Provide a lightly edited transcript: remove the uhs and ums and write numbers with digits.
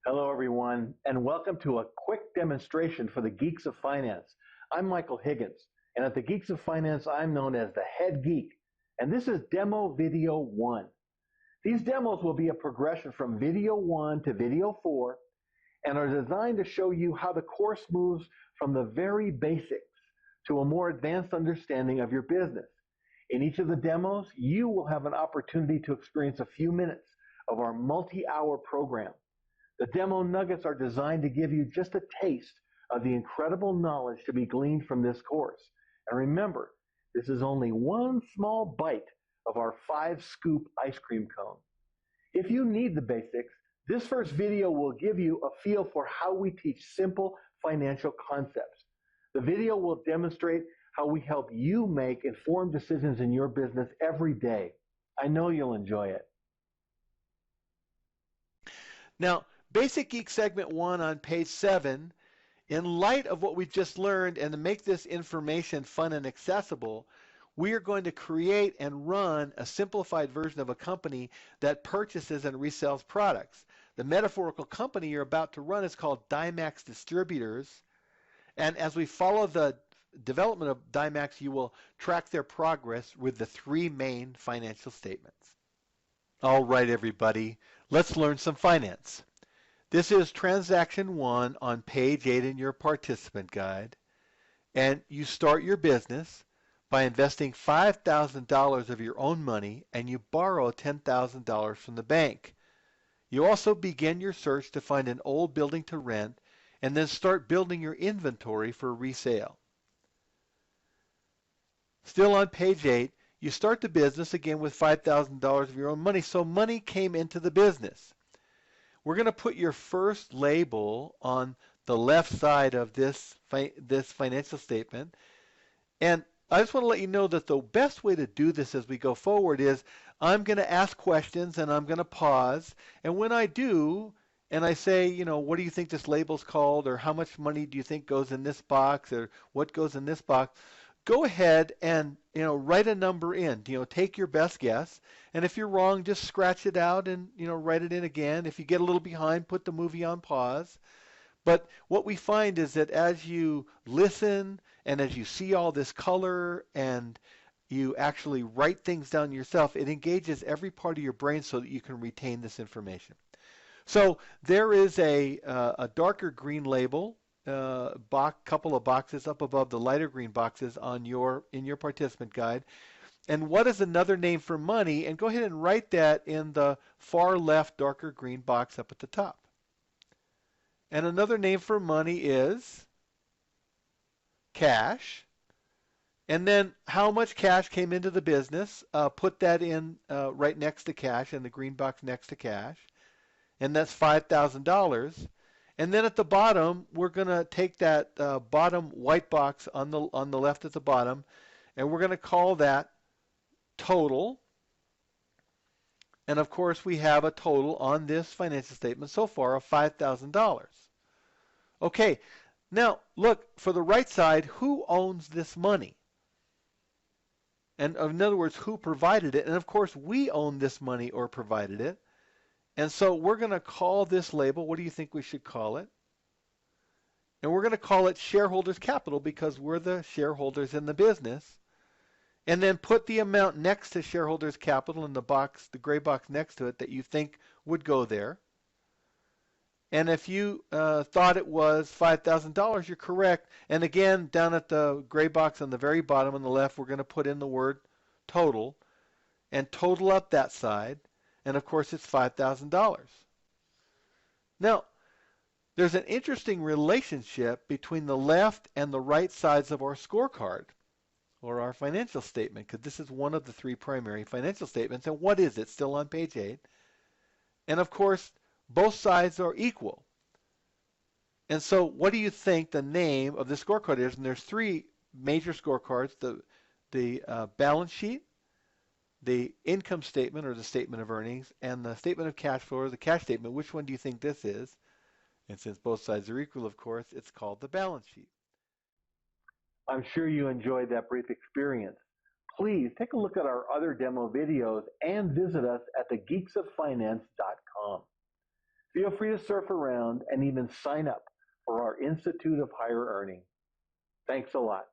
Hello, everyone, and welcome to a quick demonstration for the Geeks of Finance. I'm Michael Higgins, and at the Geeks of Finance, I'm known as the head geek, and this is Demo Video 1. These demos will be a progression from Video 1 to Video 4 and are designed to show you how the course moves from the very basics to a more advanced understanding of your business. In each of the demos, you will have an opportunity to experience a few minutes of our multi-hour program. The demo nuggets are designed to give you just a taste of the incredible knowledge to be gleaned from this course. And remember, this is only one small bite of our 5-scoop ice cream cone. If you need the basics, this first video will give you a feel for how we teach simple financial concepts. The video will demonstrate how we help you make informed decisions in your business every day. I know you'll enjoy it. Now, Basic Geek Segment 1 on page 7, in light of what we just learned and to make this information fun and accessible, we are going to create and run a simplified version of a company that purchases and resells products. The metaphorical company you're about to run is called Dymax Distributors, and as we follow the development of Dymax, you will track their progress with the 3 main financial statements. All right, everybody, let's learn some finance. This is transaction 1 on page 8 in your participant guide. And you start your business by investing $5,000 of your own money and you borrow $10,000 from the bank. You also begin your search to find an old building to rent and then start building your inventory for resale. Still on page 8, you start the business again with $5,000 of your own money, so money came into the business. We're going to put your first label on the left side of this financial statement. And I just want to let you know that the best way to do this as we go forward is I'm going to ask questions and I'm going to pause. And when I do, and I say, what do you think this label's called? Or how much money do you think goes in this box? Or what goes in this box? Go ahead and write a number in. Take your best guess, and if you're wrong, just scratch it out and write it in again. If you get a little behind, put the movie on pause. But what we find is that as you listen and as you see all this color and you actually write things down yourself, it engages every part of your brain so that you can retain this information. So there is a darker green label. Couple of boxes up above the lighter green boxes in your participant guide. And what is another name for money? And go ahead and write that in the far left darker green box up at the top. And another name for money is cash. And then how much cash came into the business? Put that in right next to cash, in the green box next to cash. And that's $5,000. And then at the bottom, we're going to take that bottom white box on the left at the bottom, and we're going to call that total. And of course, we have a total on this financial statement so far of $5,000. Okay, now look, for the right side, who owns this money? And in other words, who provided it? And of course, we own this money or provided it. And so we're going to call this label, what do you think we should call it? And we're going to call it shareholders capital because we're the shareholders in the business. And then put the amount next to shareholders capital in the box, the gray box next to it that you think would go there. And if you thought it was $5,000, you're correct. And again, down at the gray box on the very bottom on the left, we're going to put in the word total and total up that side. And of course, it's $5,000. Now, there's an interesting relationship between the left and the right sides of our scorecard or our financial statement, because this is one of the 3 primary financial statements. And what is it? Still on page 8. And of course, both sides are equal. And so what do you think the name of the scorecard is? And there's 3 major scorecards, the balance sheet, the income statement or the statement of earnings, and the statement of cash flow or the cash statement. Which one do you think this is? And since both sides are equal, of course, it's called the balance sheet. I'm sure you enjoyed that brief experience. Please take a look at our other demo videos and visit us at thegeeksoffinance.com. Feel free to surf around and even sign up for our Institute of Higher Earning. Thanks a lot.